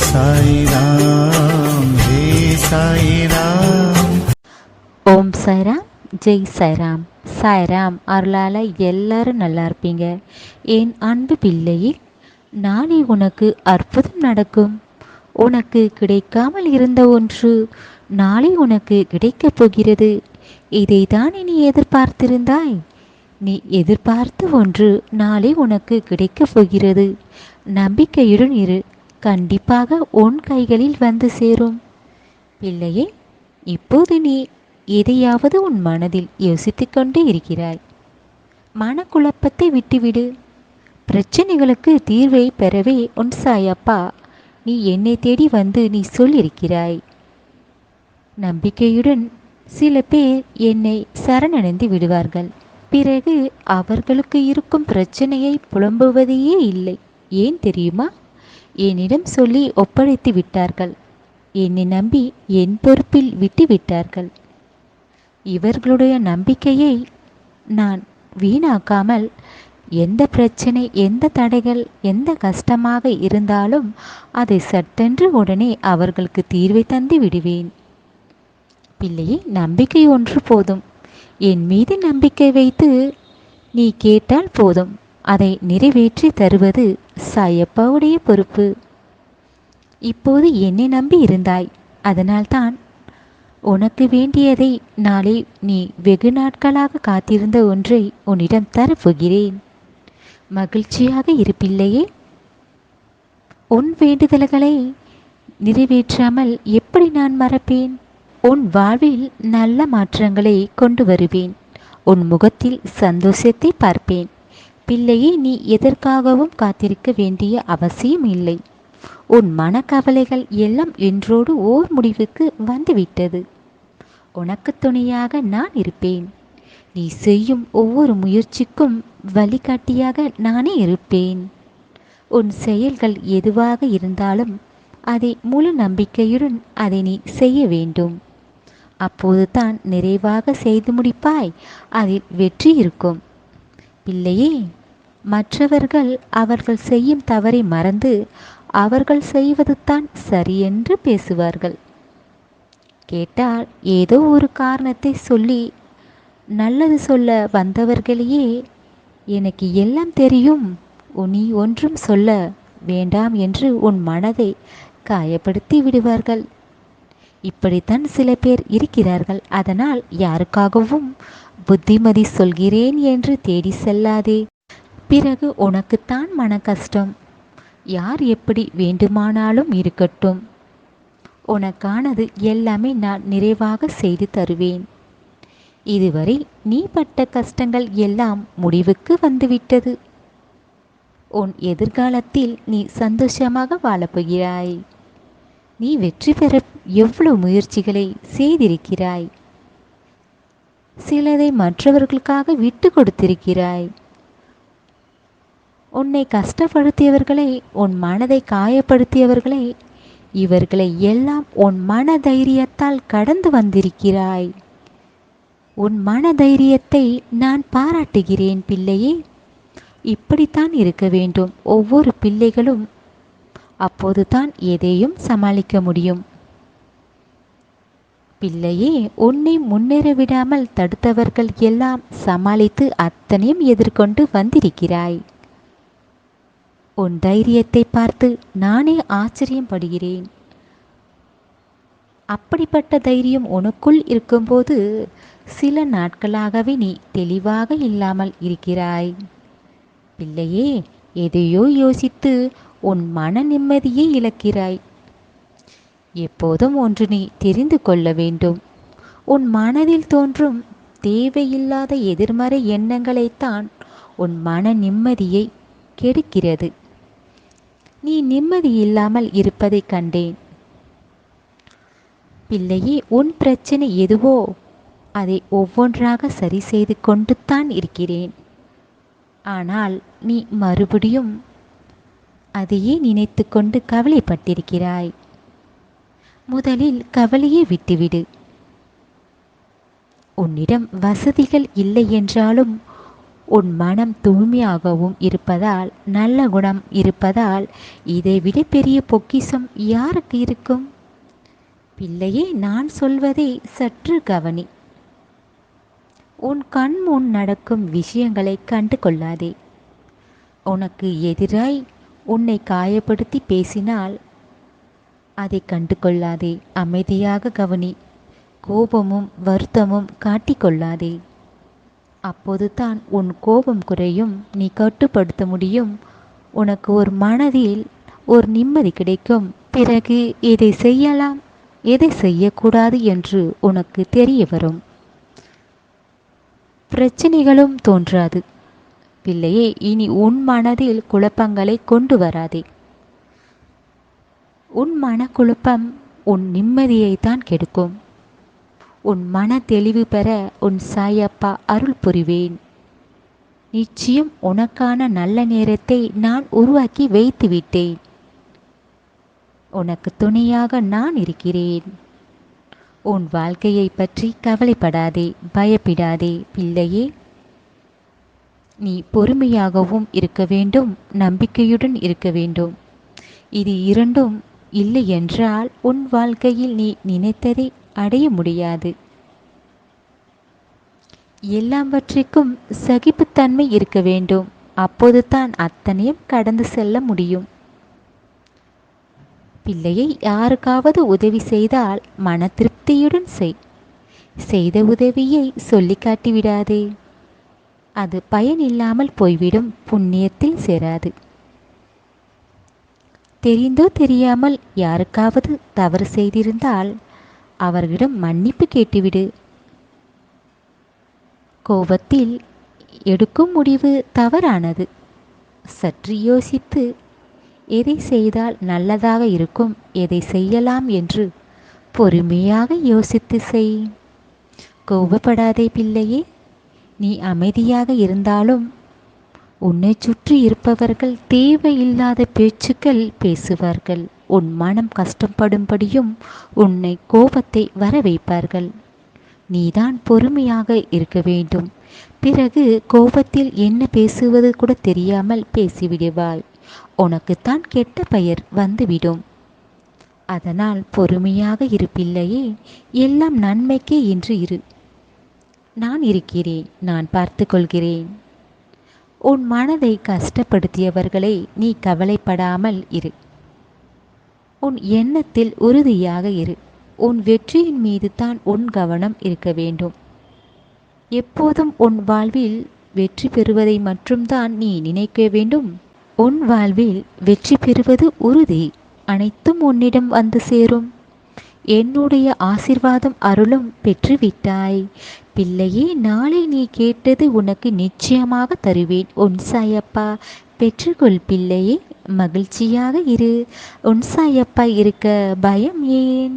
சாய்ராம் ஜெய் சாய்ராம். ஓம் சாய்ராம் ஜெய் சாய்ராம். சாய்ராம் அருளால் எல்லாரும் நல்லா இருப்பீங்க. என் அன்பு பிள்ளையே, நாளை உனக்கு அற்புதம் நடக்கும். உனக்கு கிடைக்காமல் இருந்த ஒன்று நாளை உனக்கு கிடைக்கப் போகிறது. இதை தான் நீ எதிர்பார்த்திருந்தாய். நீ எதிர்பார்த்த ஒன்று நாளை உனக்கு கிடைக்கப் போகிறது. நம்பிக்கையுடன் இரு, கண்டிப்பாக உன் கைகளில் வந்து சேரும். பிள்ளையே, இப்போது நீ எதையாவது உன் மனதில் யோசித்து கொண்டே இருக்கிறாய். மனக்குழப்பத்தை விட்டுவிடு. பிரச்சனைகளுக்கு தீர்வை பெறவே உன் சாயப்பா நீ என்னை தேடி வந்து நீ சொல்லியிருக்கிறாய். நம்பிக்கையுடன் சில பேர் என்னை சரணடைந்து விடுவார்கள். பிறகு அவர்களுக்கு இருக்கும் பிரச்சனையை புலம்புவதையே இல்லை. ஏன் தெரியுமா? என்னிடம் சொல்லி ஒப்படைத்து விட்டார்கள். என்னை நம்பி என் பொறுப்பில் விட்டு விட்டார்கள். இவர்களுடைய நம்பிக்கையை நான் வீணாக்காமல், எந்த பிரச்சனை, எந்த தடைகள், எந்த கஷ்டமாக இருந்தாலும் அதை சட்டென்று உடனே அவர்களுக்கு தீர்வை தந்து விடுவேன். பிள்ளையே, நம்பிக்கை ஒன்று போதும். என் மீது நம்பிக்கை வைத்து நீ கேட்டால் போதும். அதை நிறைவேற்றி தருவது சாயப்பாவுடைய பொறுப்பு. இப்போது என்னை நம்பி இருந்தாய். அதனால்தான் உனக்கு வேண்டியதை நாளை நீ வெகு நாட்களாக காத்திருந்த ஒன்றை உன்னிடம் தரப்போகிறேன். மகிழ்ச்சியாக இருப்பில்லையே. உன் வேண்டுதல்களை நிறைவேற்றாமல் எப்படி நான் மறப்பேன்? உன் வாழ்வில் நல்ல மாற்றங்களை கொண்டு வருவேன். உன் முகத்தில் சந்தோஷத்தை பார்ப்பேன். பிள்ளையே, நீ எதற்காகவும் காத்திருக்க வேண்டிய அவசியம் இல்லை. உன் மனக்கவலைகள் எல்லாம் என்றோடு ஓர் முடிவுக்கு வந்துவிட்டது. உனக்கு துணையாக நான் இருப்பேன். நீ செய்யும் ஒவ்வொரு முயற்சிக்கும் வழிகாட்டியாக நானே இருப்பேன். உன் செயல்கள் எதுவாக இருந்தாலும் அதை முழு நம்பிக்கையுடன் அதை நீ செய்ய வேண்டும். அப்போது தான் நிறைவாக செய்து முடிப்பாய். அதில் வெற்றி இருக்கும். பிள்ளையே, மற்றவர்கள் அவர்கள் செய்யும் தவறை மறந்து அவர்கள் செய்வது தான் சரியென்று பேசுவார்கள். கேட்டால் ஏதோ ஒரு காரணத்தை சொல்லி நல்லது சொல்ல வந்தவர்களையே எனக்கு எல்லாம் தெரியும், நீ ஒன்றும் சொல்ல வேண்டாம் என்று உன் மனதை காயப்படுத்தி விடுவார்கள். இப்படித்தான் சில பேர் இருக்கிறார்கள். அதனால் யாருக்காகவும் புத்திமதி சொல்கிறேன் என்று தேடி செல்லாதே. பிறகு உனக்குத்தான் மன கஷ்டம். யார் எப்படி வேண்டுமானாலும் இருக்கட்டும், உனக்கானது எல்லாமே நான் நிறைவாக செய்து தருவேன். இதுவரை நீ பட்ட கஷ்டங்கள் எல்லாம் முடிவுக்கு வந்துவிட்டது. உன் எதிர்காலத்தில் நீ சந்தோஷமாக வாழப்போகிறாய். நீ வெற்றி பெற எவ்வளவு முயற்சிகளை செய்திருக்கிறாய். சிலதை மற்றவர்களுக்காக விட்டு கொடுத்திருக்கிறாய். உன்னை கஷ்டப்படுத்தியவர்களை, உன் மனதை காயப்படுத்தியவர்களை, இவர்களை எல்லாம் உன் மன தைரியத்தால் கடந்து வந்திருக்கிறாய். உன் மன தைரியத்தை நான் பாராட்டுகிறேன் பிள்ளையே. இப்படித்தான் இருக்க வேண்டும் ஒவ்வொரு பிள்ளைகளும். அப்போதுதான் எதையும் சமாளிக்க முடியும். பிள்ளையே, உன்னை முன்னேற விடாமல் தடுத்தவர்கள் எல்லாம் சமாளித்து அத்தனையும் எதிர்கொண்டு வந்திருக்கிறாய். உன் தைரியத்தை பார்த்து நானே ஆச்சரியப்படுகிறேன். அப்படிப்பட்ட தைரியம் உனக்குள் இருக்கும்போது சில நாட்களாகவே நீ தெளிவாக இல்லாமல் இருக்கிறாய். பிள்ளையே, எதையோ யோசித்து உன் மன நிம்மதியை இழக்கிறாய். எப்போதும் ஒன்று நீ தெரிந்து கொள்ள வேண்டும். உன் மனதில் தோன்றும் தேவையில்லாத எதிர்மறை எண்ணங்களைத்தான் உன் மன நிம்மதியை கெடுக்கிறது. நீ நிம்மதி இல்லாமல் இருப்பதை கண்டேன். பிள்ளையே, உன் பிரச்சனை எதுவோ அதை ஒவ்வொன்றாக சரி செய்து கொண்டு தான் இருக்கிறேன். ஆனால் நீ மறுபடியும் அதையே நினைத்து கொண்டு கவலைப்பட்டிருக்கிறாய். முதலில் கவலையை விட்டுவிடு. உன்னிடம் வசதிகள் இல்லை என்றாலும் உன் மனம் தூய்மையாகவும் இருப்பதால், நல்ல குணம் இருப்பதால் இதைவிட பெரிய பொக்கிஷம் யாருக்கு இருக்கும்? பிள்ளையே, நான் சொல்வதை சற்று கவனி. உன் கண் முன் நடக்கும் விஷயங்களை கண்டு கொள்ளாதே. உனக்கு எதிராய் உன்னை காயப்படுத்தி பேசினால் அதை கண்டு கொள்ளாதே. அமைதியாக கவனி. கோபமும் வருத்தமும் காட்டிக்கொள்ளாதே. அப்போது தான் உன் கோபம் குறையும், நீ கட்டுப்படுத்த முடியும். உனக்கு ஒரு மனதில் ஒரு நிம்மதி கிடைக்கும். பிறகு எதை செய்யலாம், எதை செய்யக்கூடாது என்று உனக்கு தெரிய வரும். பிரச்சனைகளும் தோன்றாது. பிள்ளையே, இனி உன் மனதில் குழப்பங்களை கொண்டு வராதே. உன் மனக்குழப்பம் உன் நிம்மதியைத்தான் கெடுக்கும். உன் மன தெளிவு பெற உன் சாயப்பா அருள் புரிவேன். நிச்சயம் உனக்கான நல்ல நேரத்தை நான் உருவாக்கி வைத்து விட்டேன். உனக்கு துணையாக நான் இருக்கிறேன். உன் வாழ்க்கையை பற்றி கவலைப்படாதே, பயப்படாதே. பிள்ளையே, நீ பொறுமையாகவும் இருக்க வேண்டும், நம்பிக்கையுடன் இருக்க வேண்டும். இது இரண்டும் இல்லை என்றால் உன் வாழ்க்கையில் நீ நினைத்ததை அடைய முடியாது. எல்லாவற்றிற்கும் சகிப்புத்தன்மை இருக்க வேண்டும். அப்போது தான் அத்தனையும் கடந்து செல்ல முடியும். பிள்ளையை, யாருக்காவது உதவி செய்தால் மன திருப்தியுடன் செய். செய்த உதவியை சொல்லி காட்டிவிடாதே. அது பயனில்லாமல் போய்விடும், புண்ணியத்தில் சேராது. தெரிந்தோ தெரியாமல் யாருக்காவது தவறு செய்திருந்தால் அவர்களிடம் மன்னிப்பு கேட்டுவிடு. கோபத்தில் எடுக்கும் முடிவு தவறானது. சற்று யோசித்து எதை செய்தால் நல்லதாக இருக்கும், எதை செய்யலாம் என்று பொறுமையாக யோசித்து செய். கோபப்படாதே பிள்ளையே. நீ அமைதியாக இருந்தாலும் உன்னை சுற்றி இருப்பவர்கள் தேவையில்லாத பேச்சுக்கள் பேசுவார்கள். உன் மனம் கஷ்டப்படும்படியும் உன்னை கோபத்தை வர வைப்பார்கள். நீதான் பொறுமையாக இருக்க வேண்டும். பிறகு கோபத்தில் என்ன பேசுவது கூட தெரியாமல் பேசிவிடுவாய். உனக்குத்தான் கெட்ட பெயர் வந்துவிடும். அதனால் பொறுமையாக இரு பிள்ளையே. எல்லாம் நன்மைக்கே என்று இரு. நான் இருக்கிறேன், நான் பார்த்து கொள்கிறேன். உன் மனதை கஷ்டப்படுத்தியவர்களை நீ கவலைப்படாமல் இரு. உன் எண்ணத்தில் உறுதியாக இரு. உன் வெற்றியின் மீது தான் உன் கவனம் இருக்க வேண்டும். எப்போதும் உன் வாழ்வில் வெற்றி பெறுவதை மட்டும்தான் நீ நினைக்க வேண்டும். உன் வாழ்வில் வெற்றி பெறுவது உறுதி. அனைத்தும் உன்னிடம் வந்து சேரும். என்னுடைய ஆசிர்வாதம் அருளும் பெற்றுவிட்டாய். பிள்ளையே, நாளை நீ கேட்டது உனக்கு நிச்சயமாக தருவேன். உன் சாயப்பா. பெற்றுக்கொள் பிள்ளையே. மகிழ்ச்சியாக இரு. உன் சாயப்பா இருக்க பயம் ஏன்?